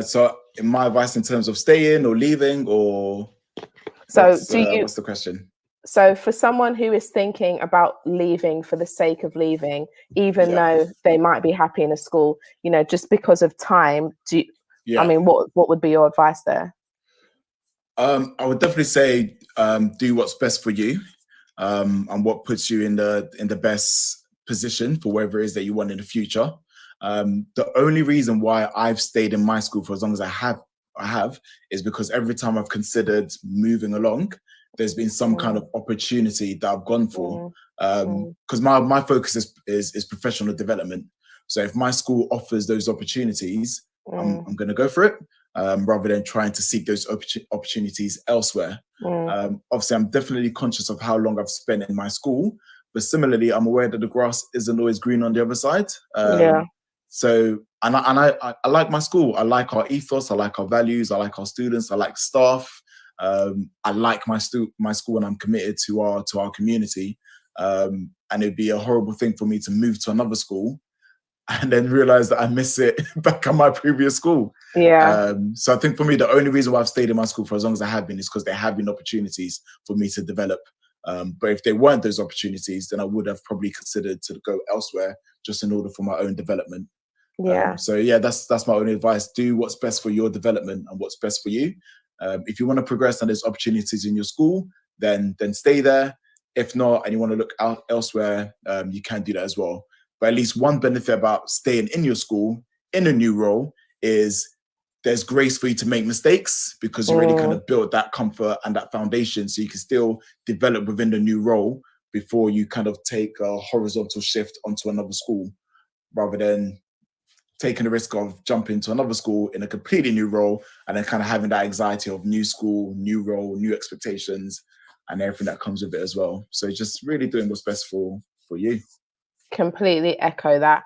So my advice in terms of staying or leaving, or what's the question? So for someone who is thinking about leaving for the sake of leaving, even though they might be happy in a school, just because of time, I mean, what would be your advice there? I would definitely say do what's best for you, and what puts you in the best position for whatever it is that you want in the future. The only reason why I've stayed in my school for as long as I have is because every time I've considered moving along, there's been some kind of opportunity that I've gone for. Because my focus is professional development. So if my school offers those opportunities, I'm going to go for it, rather than trying to seek those opportunities elsewhere. Obviously, I'm definitely conscious of how long I've spent in my school, but similarly, I'm aware that the grass isn't always green on the other side. So, and I like my school. I like our ethos. I like our values. I like our students. I like staff. I like my school, and I'm committed to our community. And it'd be a horrible thing for me to move to another school and then realize that I miss it back at my previous school. So I think for me, the only reason why I've stayed in my school for as long as I have been is because there have been opportunities for me to develop. But if there weren't those opportunities, then I would have probably considered to go elsewhere just in order for my own development. So that's my only advice. Do what's best for your development and what's best for you. If you want to progress and there's opportunities in your school, then stay there. If not, and you want to look out elsewhere, you can do that as well. But at least one benefit about staying in your school in a new role is there's grace for you to make mistakes, because you already kind of built that comfort and that foundation, so you can still develop within the new role before you kind of take a horizontal shift onto another school, rather than taking the risk of jumping to another school in a completely new role and then kind of having that anxiety of new school, new role, new expectations, and everything that comes with it as well. So just really doing what's best for you. Completely echo that.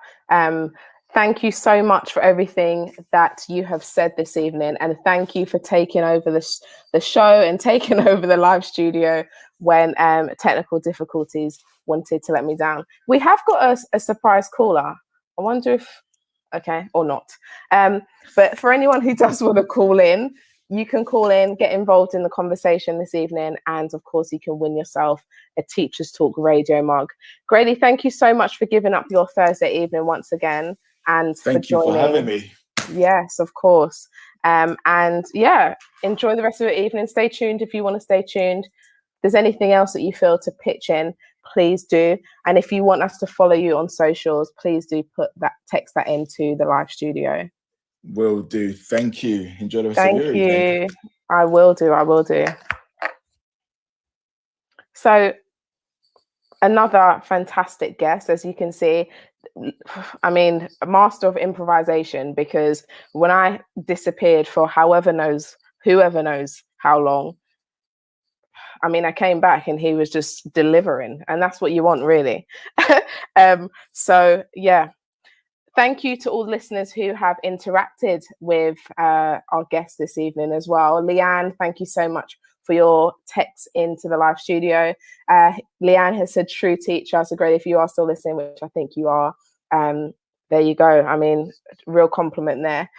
Thank you so much for everything that you have said this evening, and thank you for taking over the show and taking over the live studio when technical difficulties wanted to let me down. We have got a surprise caller. I wonder if okay or not. But for anyone who does want to call in, you can call in, get involved in the conversation this evening, and of course you can win yourself a Teachers Talk radio mug. Grady, thank you so much for giving up your Thursday evening once again, and thank you for having me. Yes, of course. And enjoy the rest of your evening. Stay tuned if you want to stay tuned. If there's anything else that you feel to pitch in, please do. And if you want us to follow you on socials, please do text that into the live studio. Will do. Thank you. Enjoy the rest of your evening. Thank you. I will do. So another fantastic guest, as you can see. I mean, a master of improvisation, because when I disappeared for whoever knows how long, I mean, I came back and he was just delivering, and that's what you want, really. So yeah, thank you to all the listeners who have interacted with our guest this evening as well. Leanne, thank you so much for your text into the live studio. Leanne has said true teacher. So great if you are still listening, which I think you are. There you go. I mean, real compliment there.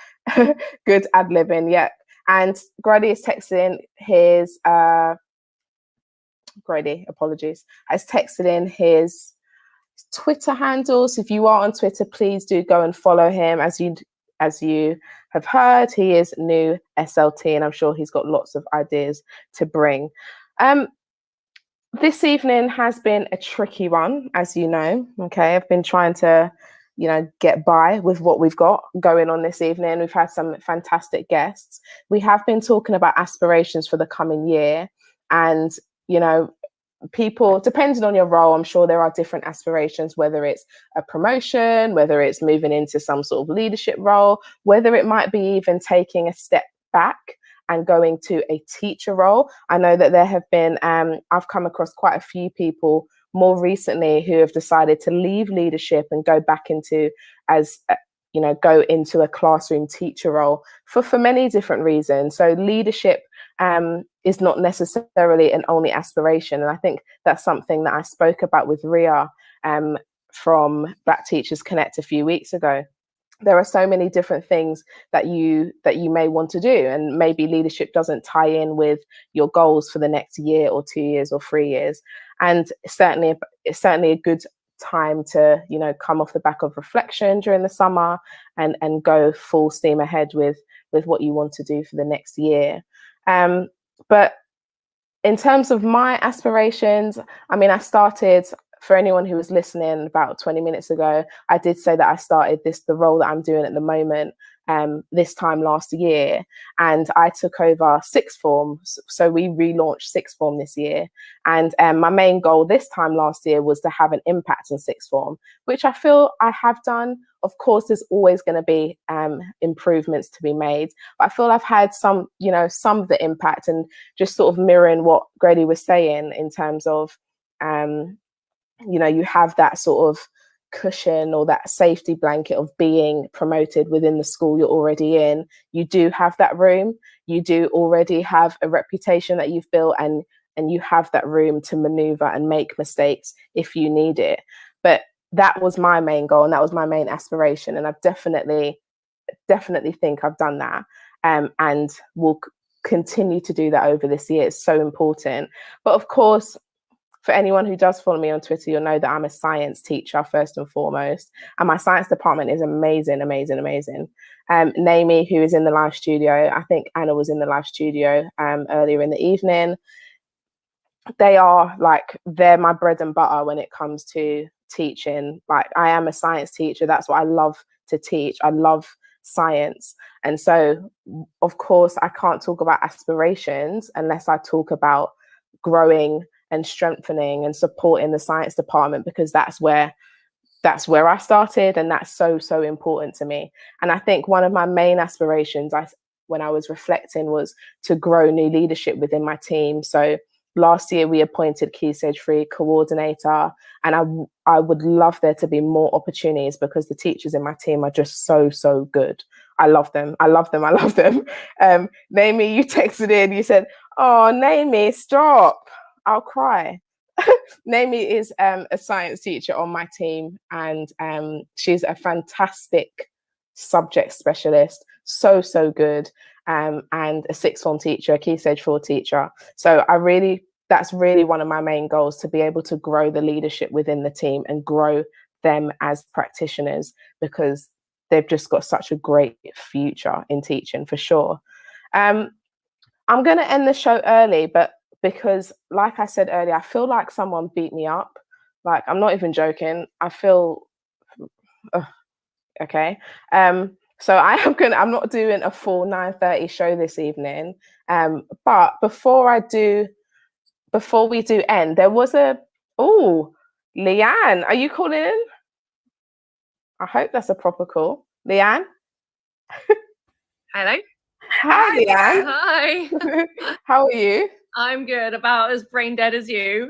Good ad-libbing, yeah. And Grady is texting his Grady, apologies, has texted in his Twitter handles. If you are on Twitter, please do go and follow him. As you have heard, he is new SLT, and I'm sure he's got lots of ideas to bring. This evening has been a tricky one, as you know. Okay, I've been trying to, get by with what we've got going on this evening. We've had some fantastic guests. We have been talking about aspirations for the coming year, and people, depending on your role, I'm sure there are different aspirations, whether it's a promotion, whether it's moving into some sort of leadership role, whether it might be even taking a step back and going to a teacher role. I know that there have been, I've come across quite a few people more recently who have decided to leave leadership and go back into go into a classroom teacher role for many different reasons. So leadership is not necessarily an only aspiration. And I think that's something that I spoke about with Ria from Black Teachers Connect a few weeks ago. There are so many different things that you may want to do, and maybe leadership doesn't tie in with your goals for the next year or 2 years or 3 years. And it's certainly a good time to come off the back of reflection during the summer and go full steam ahead with what you want to do for the next year. But in terms of my aspirations, I mean, I started, for anyone who was listening about 20 minutes ago, I did say that I started the role that I'm doing at the moment this time last year, and I took over sixth form. So we relaunched sixth form this year, and my main goal this time last year was to have an impact in sixth form, which I feel I have done. Of course, there's always going to be improvements to be made, but I feel I've had some of the impact, and just sort of mirroring what Grady was saying in terms of you have that sort of cushion or that safety blanket of being promoted within the school you're already in. You do have that room. You do already have a reputation that you've built, and you have that room to maneuver and make mistakes if you need it. But that was my main goal, and that was my main aspiration. And I've definitely think I've done that, and will continue to do that over this year. It's so important. But of course, for anyone who does follow me on Twitter, you'll know that I'm a science teacher first and foremost. And my science department is amazing, amazing, amazing. Naomi, who is in the live studio, I think Anna was in the live studio earlier in the evening. They're my bread and butter when it comes to teaching. Like, I am a science teacher. That's what I love to teach. I love science. And so, of course, I can't talk about aspirations unless I talk about growing and strengthening and supporting the science department, because that's where I started, and that's so important to me. And I think one of my main aspirations when I was reflecting was to grow new leadership within my team. So last year we appointed Key Stage 3 coordinator, and I would love there to be more opportunities, because the teachers in my team are just so good. I love them. Naomi, you texted in, you said, "Oh, Naomi, stop. I'll cry." Naomi is a science teacher on my team, and she's a fantastic subject specialist, so good, and a sixth form teacher, a Key Stage 4 teacher. So that's really one of my main goals, to be able to grow the leadership within the team and grow them as practitioners, because they've just got such a great future in teaching, for sure. I'm going to end the show early, but because, like I said earlier, I feel like someone beat me up. Like, I'm not even joking. I feel okay. So I'm not doing a full 9:30 show this evening. But before we do end, there was Leanne, are you calling in? I hope that's a proper call. Leanne? Hello. Hi, Leanne. Hi. How are you? I'm good. About as brain dead as you.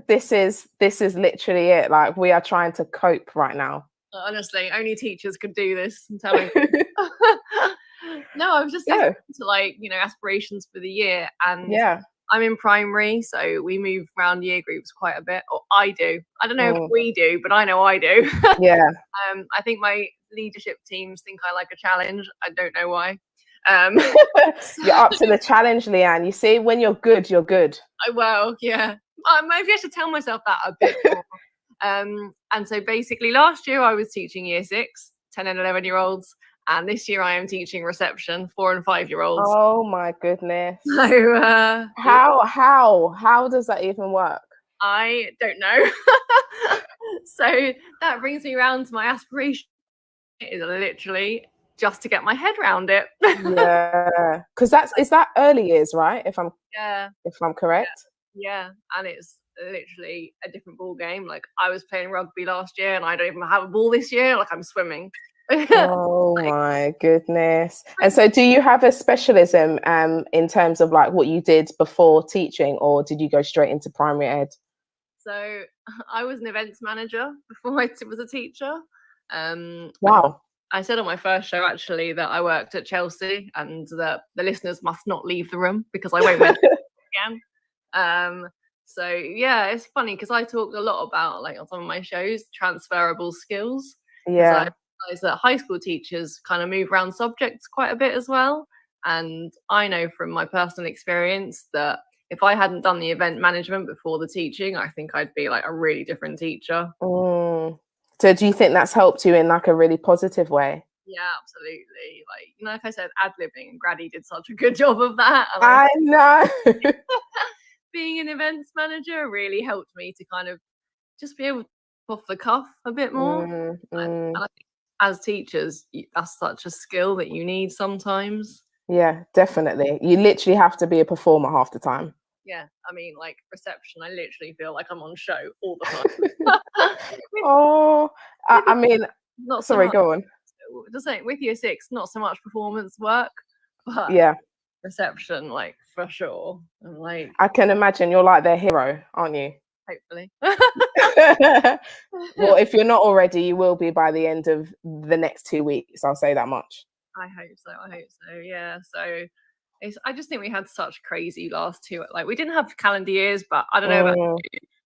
This is literally it. Like, we are trying to cope right now. Honestly, only teachers could do this. I'm telling you. No, I was just listening to aspirations for the year, and I'm in primary, so we move around year groups quite a bit, or I do. I don't know if we do, but I know I do. Yeah. I think my leadership teams think I like a challenge. I don't know why. You're up to the challenge, Leanne. You see, when you're good, you're good. Well, yeah. Maybe I should tell myself that a bit more. And so basically last year I was teaching year 6, 10 and 11 year olds, and this year I am teaching reception, 4 and 5-year-olds. Oh my goodness. So how does that even work? I don't know. So that brings me around to my aspiration. It is literally just to get my head around it. Yeah, because is that early years, right? If I'm correct. Yeah, and it's literally a different ball game. Like, I was playing rugby last year, and I don't even have a ball this year. Like, I'm swimming. Oh my goodness. And so do you have a specialism in terms of like what you did before teaching, or did you go straight into primary ed? So I was an events manager before I was a teacher. Wow. I said on my first show actually that I worked at Chelsea, and that the listeners must not leave the room because I won't mention it again. So yeah, it's funny because I talked a lot about, like, on some of my shows, transferable skills. Yeah. That high school teachers kind of move around subjects quite a bit as well, and I know from my personal experience that if I hadn't done the event management before the teaching, I think I'd be like a really different teacher. So do you think that's helped you in like a really positive way? Yeah, absolutely. Like I said, ad-libbing, and Grady did such a good job of that. And I know. Being an events manager really helped me to kind of just be able to off the cuff a bit more. And I think as teachers, that's such a skill that you need sometimes. Yeah, definitely. You literally have to be a performer half the time. Yeah, I mean, like reception, I literally feel like I'm on show all the time. I mean, not sorry, so go on. Just saying, with year 6, not so much performance work, but yeah, reception, like, for sure. And like, I can imagine you're like their hero, aren't you? Hopefully. Well, if you're not already, you will be by the end of the next 2 weeks. I'll say that much. I hope so. Yeah. So I just think we had such crazy last 2. Like, we didn't have calendar years, but I don't know about you,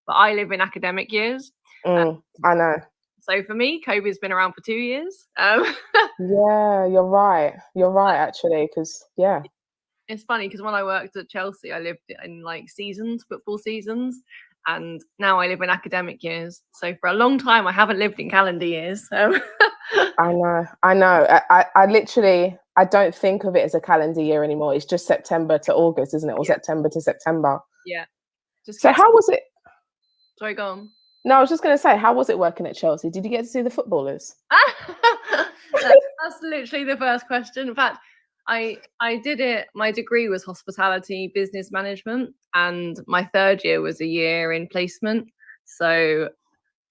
but I live in academic years. I know. So for me, COVID's been around for 2 years. Yeah, you're right. You're right, actually, because yeah. It's funny because when I worked at Chelsea, I lived in like football seasons, and now I live in academic years. So for a long time, I haven't lived in calendar years. So. I know. I literally, I don't think of it as a calendar year anymore. It's just September to August, isn't it? Or September to September. Yeah. So how was it? Sorry, go on. No, I was just going to say, how was it working at Chelsea? Did you get to see the footballers? That's literally the first question. In fact, I did it. My degree was hospitality business management, and my 3rd year was a year in placement. So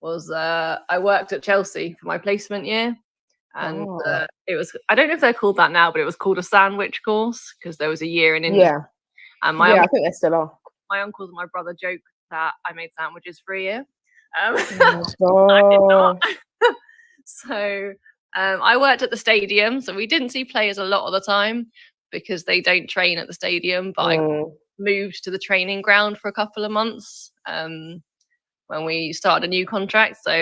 I worked at Chelsea for my placement year, and it was, I don't know if they're called that now, but it was called a sandwich course because there was a year in industry. Yeah. And I think they still are. My uncles and my brother joked that I made sandwiches for a year. Oh I did not. So I worked at the stadium, so we didn't see players a lot of the time because they don't train at the stadium, but I moved to the training ground for a couple of months when we started a new contract. So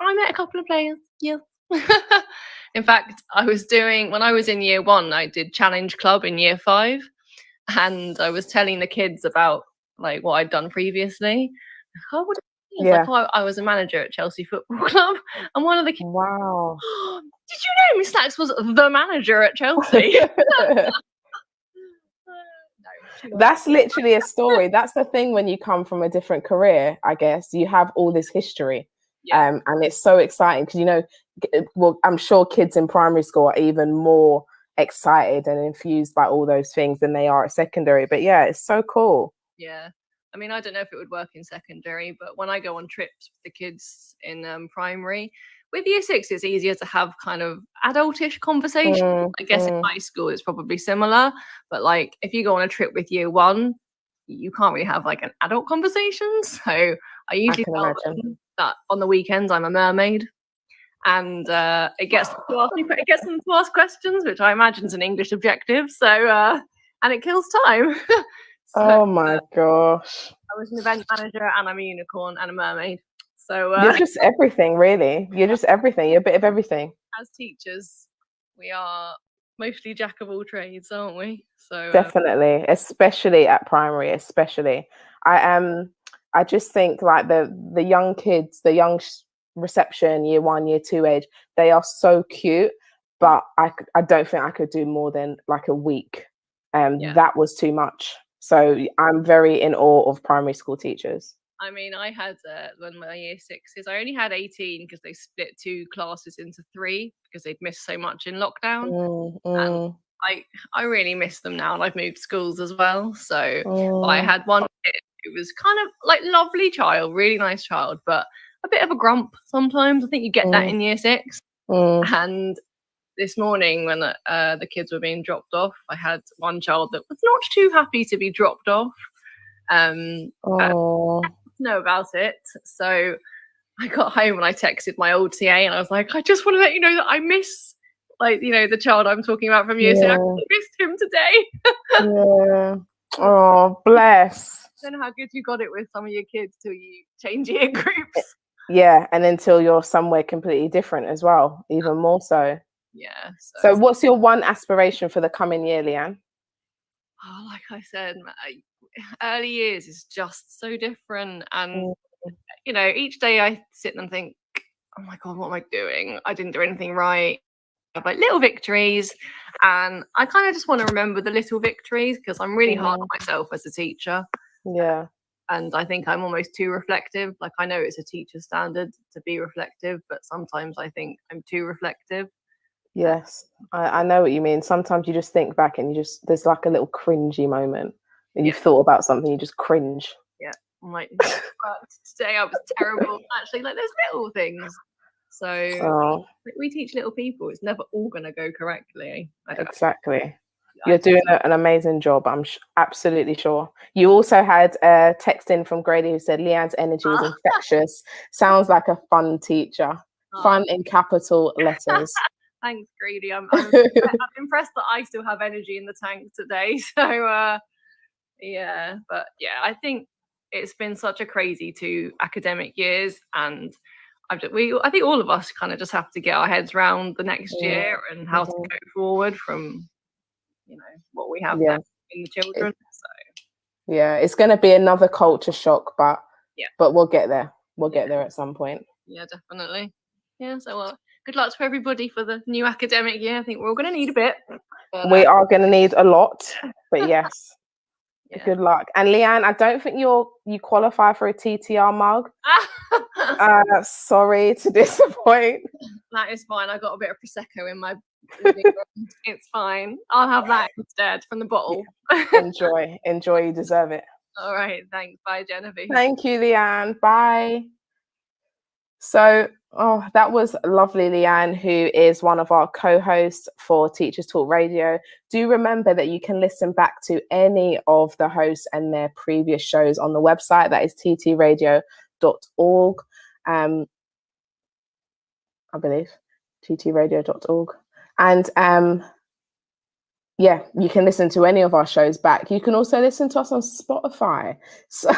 I met a couple of players. Yeah. In fact, when I was in year 1, I did Challenge Club in year 5, and I was telling the kids about like what I'd done previously. I was a manager at Chelsea Football Club, and one of the kids, wow, did you know Miss Lax was the manager at Chelsea? That's literally a story. That's the thing when you come from a different career, I guess you have all this history. And it's so exciting because, well, I'm sure kids in primary school are even more excited and infused by all those things than they are at secondary. But yeah, it's so cool. Yeah. I mean, I don't know if it would work in secondary, but when I go on trips with the kids in primary, with year 6, it's easier to have kind of adultish conversation. I guess in high school, it's probably similar. But like, if you go on a trip with year 1, you can't really have like an adult conversation. So I usually tell them that on the weekends I'm a mermaid. And it gets them to ask questions, which I imagine is an English objective. So, and it kills time. So, oh my gosh. I was an event manager, and I'm a unicorn and a mermaid. So you're just everything, really. You're just everything. You're a bit of everything. As teachers, we are mostly jack of all trades, aren't we? So definitely, especially at primary, especially. I just think like the young kids, the young reception, year 1, year 2 age, they are so cute. but I don't think I could do more than like a week. That was too much. So I'm very in awe of primary school teachers. I mean, I had when my year sixes, I only had 18 because they split 2 classes into 3 because they'd missed so much in lockdown. And I really miss them now, and I've moved schools as well. So but I had one kid who was kind of like lovely child, really nice child, but a bit of a grump sometimes. I think you get that in year 6. And this morning when the kids were being dropped off, I had one child that was not too happy to be dropped off. Know about it. So I got home and I texted my old TA and I was like, I just want to let you know that I miss, like, you know, the child I'm talking about from year 6. I missed him today. Oh, bless. I don't know how good you got it with some of your kids till you change year groups. Yeah, and until you're somewhere completely different as well, even more so. Yeah. So what's your one aspiration for the coming year, Leanne? Oh, like I said, early years is just so different, and you know, each day I sit and think, oh my god, what am I doing? I didn't do anything right. I have like little victories, and I kind of just want to remember the little victories because I'm really hard on myself as a teacher. And I think I'm almost too reflective. Like, I know it's a teacher standard to be reflective, but sometimes I think I'm too reflective. Yes, I know what you mean. Sometimes you just think back and there's like a little cringy moment and you've thought about something, you just cringe. Yeah, I'm like, today I was terrible. Actually, like, there's little things. So we teach little people. It's never all going to go correctly. Exactly. You're doing an amazing job. I'm absolutely sure. You also had a text in from Grady who said Leanne's energy is infectious. Sounds like a fun teacher. Fun in capital letters. Thanks, Grady. I'm impressed that I still have energy in the tank today. So, yeah. But yeah, I think it's been such a crazy 2 academic years, and I think all of us kind of just have to get our heads around the next year and how to go forward from, you know, what we have in the children. Yeah, it's going to be another culture shock, but we'll get there. We'll get there at some point. Yeah, definitely. Yeah, so good luck to everybody for the new academic year. I think we're all going to need a bit. But, we are going to need a lot, but yes. Good luck. And Leanne, I don't think you qualify for a TTR mug. Sorry to disappoint. That is fine. I got a bit of Prosecco in my living room. It's fine. I'll have that instead from the bottle. Enjoy. You deserve it. All right. Thanks. Bye, Genevieve. Thank you, Leanne. Bye. So, that was lovely, Leanne, who is one of our co-hosts for Teachers Talk Radio. Do remember that you can listen back to any of the hosts and their previous shows on the website. That is ttradio.org. I believe ttradio.org. And yeah, you can listen to any of our shows back. You can also listen to us on Spotify. So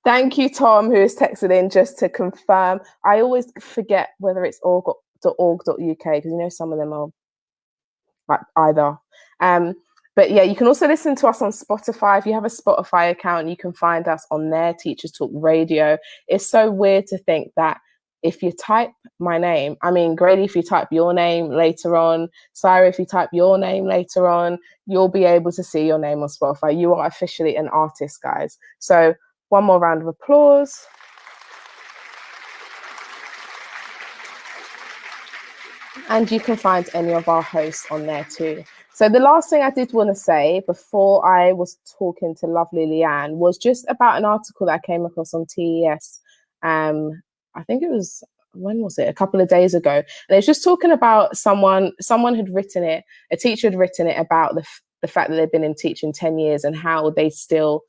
thank you, Tom, who has texted in just to confirm. I always forget whether it's org.uk because, you know, some of them are like either. But yeah, you can also listen to us on Spotify. If you have a Spotify account, you can find us on there, Teachers Talk Radio. It's so weird to think that if you type my name, I mean, Grady, if you type your name later on, Syra, if you type your name later on, you'll be able to see your name on Spotify. You are officially an artist, guys. So one more round of applause. And you can find any of our hosts on there too. So the last thing I did want to say before I was talking to lovely Leanne was just about an article that I came across on TES. I think it was, when was it? A couple of days ago. And it was just talking about someone had written it, a teacher had written it about the fact that they've been in teaching 10 years and how they sort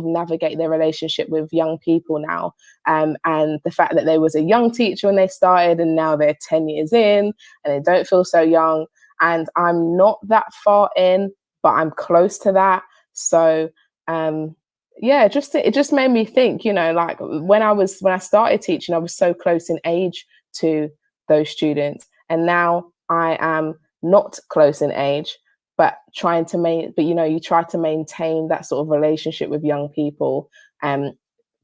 of navigate their relationship with young people now. And the fact that they was a young teacher when they started and now they're 10 years in and they don't feel so young. And I'm not that far in, but I'm close to that. So, yeah, it just made me think, you know, like when I started teaching, I was so close in age to those students, and now I am not close in age, but you try to maintain that sort of relationship with young people,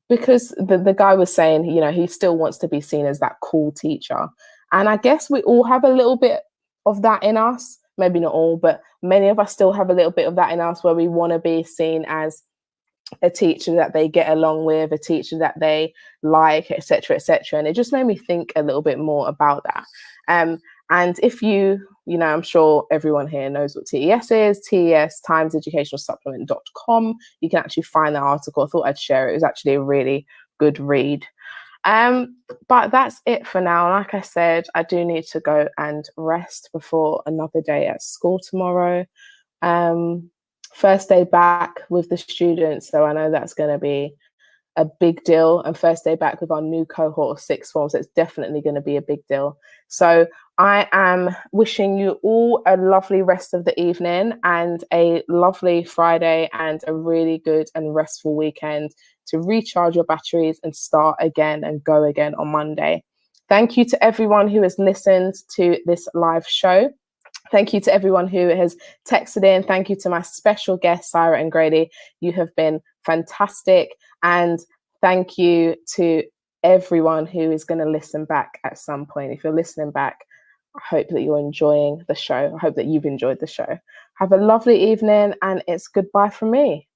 because the guy was saying, you know, he still wants to be seen as that cool teacher, And I guess we all have a little bit of that in us. Maybe not all, but many of us still have a little bit of that in us, where we want to be seen as a teacher that they get along with, a teacher that they like, etc., etc. And it just made me think a little bit more about that. And if you know, I'm sure everyone here knows what TES is. TES, timeseducationalsupplement.com. You can actually find that article. I thought I'd share it. It was actually a really good read. But that's it for now. Like I said, I do need to go and rest before another day at school tomorrow. First day back with the students, so I know that's going to be a big deal, and first day back with our new cohort of sixth forms, so it's definitely going to be a big deal. So I am wishing you all a lovely rest of the evening and a lovely Friday and a really good and restful weekend to recharge your batteries and start again and go again on Monday. Thank you to everyone who has listened to this live show. Thank you to everyone who has texted in. Thank you to my special guests, Sarah and Grady. You have been fantastic. And thank you to everyone who is going to listen back at some point. If you're listening back, I hope that you're enjoying the show. I hope that you've enjoyed the show. Have a lovely evening, and it's goodbye from me.